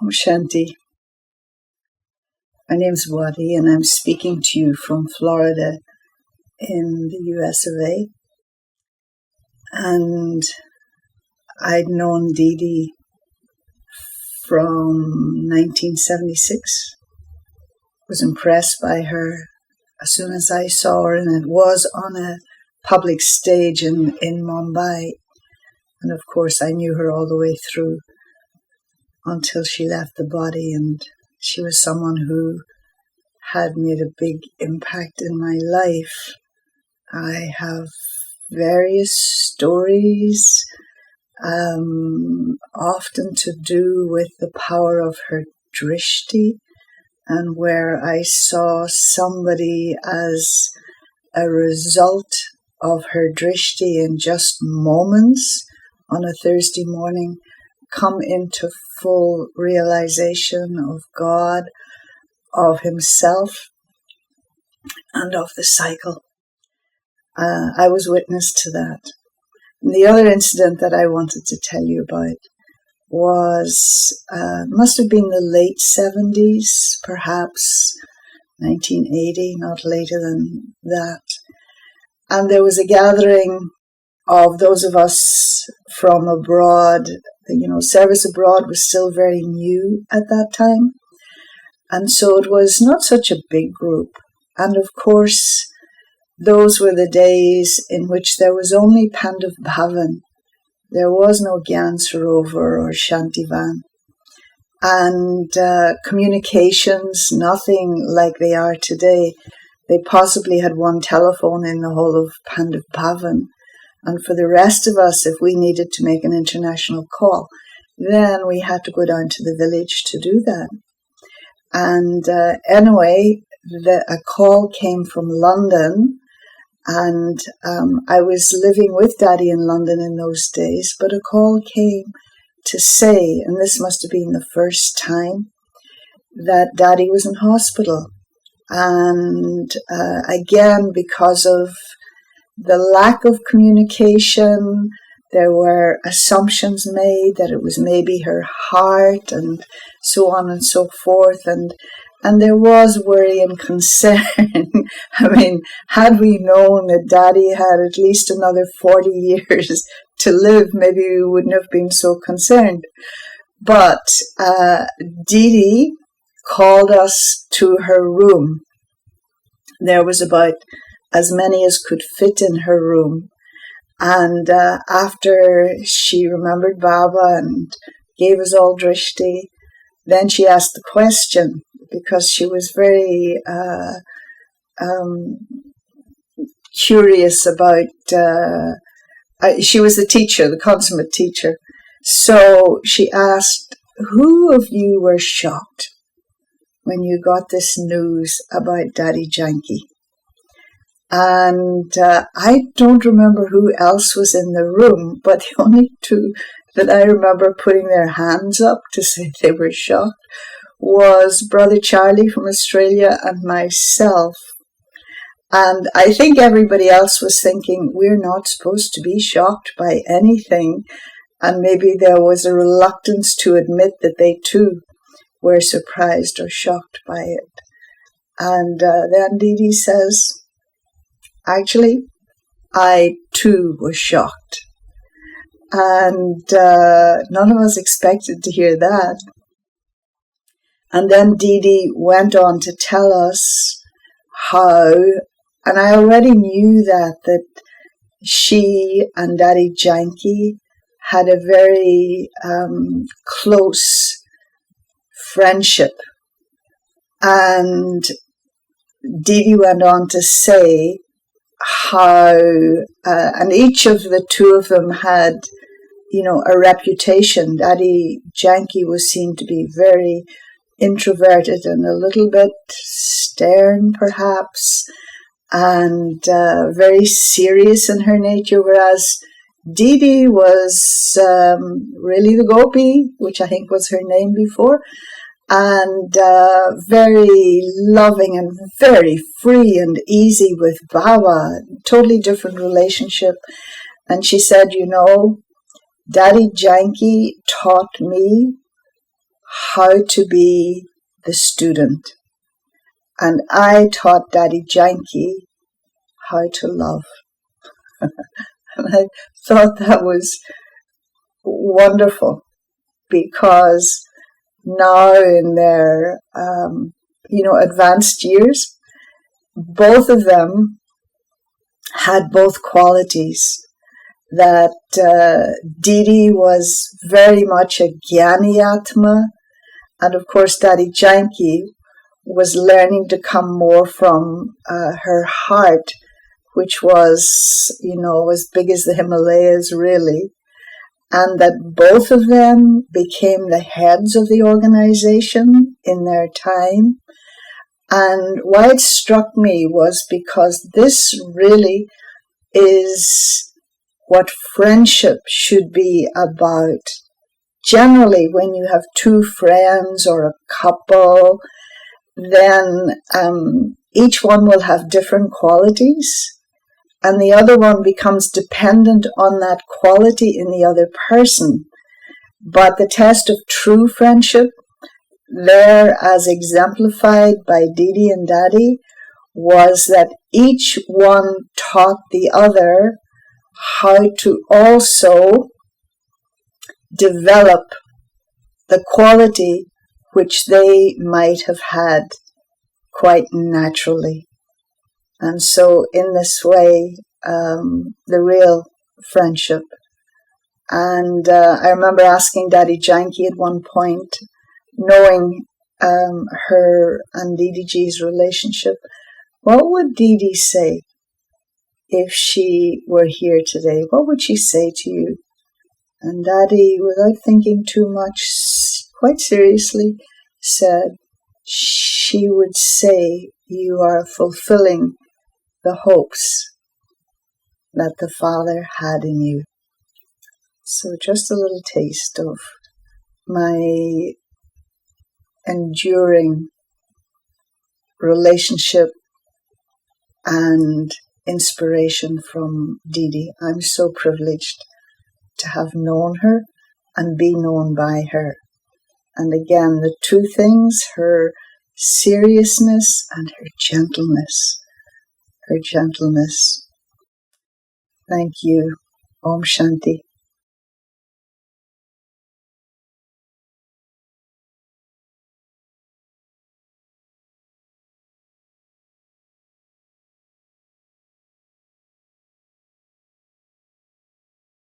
Om Shanti. My name's Waddy and I'm speaking to you from Florida in the US of A. And I'd known Didi from 1976. Was impressed by her as soon as I saw her, and it was on a public stage in Mumbai. And of course I knew her all the way through until she left the body, and she was someone who had made a big impact in my life. I have various stories, often to do with the power of her drishti, and where I saw somebody as a result of her drishti in just moments on a Thursday morning come into full realization of God, of himself, and of the cycle. I was witness to that. And the other incident that I wanted to tell you about was, must have been the late 70s, perhaps 1980, not later than that. And there was a gathering of those of us from abroad. Service abroad was still very new at that time. And so it was not such a big group. And of course, those were the days in which there was only Pandav Bhavan. There was no Gyan Sarovar or Shantivan. And communications, nothing like they are today. They possibly had one telephone in the whole of Pandav Bhavan. And for the rest of us, if we needed to make an international call, then we had to go down to the village to do that. And anyway, a call came from London, and I was living with Daddy in London in those days, but a call came to say, and this must have been the first time, that Daddy was in hospital. And again, because of the lack of communication, there were assumptions made that it was maybe her heart and so on and so forth. And there was worry and concern. I mean, had we known that Daddy had at least another 40 years to live, maybe we wouldn't have been so concerned. But Didi called us to her room. There was about as many as could fit in her room. And after she remembered Baba and gave us all drishti, then she asked the question, because she was very curious about, she was the teacher, the consummate teacher. So she asked, who of you were shocked when you got this news about Daddy Janki? And I don't remember who else was in the room, but the only two that I remember putting their hands up to say they were shocked was Brother Charlie from Australia and myself. And I think everybody else was thinking, we're not supposed to be shocked by anything. And maybe there was a reluctance to admit that they too were surprised or shocked by it. And then Didi says, actually, I too was shocked. And none of us expected to hear that. And then Didi went on to tell us how, and I already knew that she and Daddy Janki had a very close friendship. And Didi went on to say how, and each of the two of them had, a reputation. Daddy Janki was seen to be very introverted and a little bit stern, perhaps, and very serious in her nature, whereas Didi was really the gopi, which I think was her name before, and very loving and very free and easy with Baba, totally different relationship. And she said, Daddy Janki taught me how to be the student. And I taught Daddy Janki how to love. And I thought that was wonderful, because now in their advanced years, both of them had both qualities. That Didi was very much a Jnani Atma, and of course Daddy Janki was learning to come more from her heart, which was, as big as the Himalayas, really. And that both of them became the heads of the organization in their time. And why it struck me was because this really is what friendship should be about. Generally, when you have two friends or a couple, then each one will have different qualities, and the other one becomes dependent on that quality in the other person. But the test of true friendship, there as exemplified by Didi and Daddy, was that each one taught the other how to also develop the quality which they might have had quite naturally. And so in this way, the real friendship. And I remember asking Daddy Janki at one point, knowing her and Didi Ji's relationship, what would Didi say if she were here today? What would she say to you? And Daddy, without thinking too much, quite seriously, said she would say you are fulfilling the hopes that the Father had in you. So just a little taste of my enduring relationship and inspiration from Didi. I'm so privileged to have known her and be known by her. And again, the two things, her seriousness and her gentleness. Her gentleness. Thank you. Om Shanti.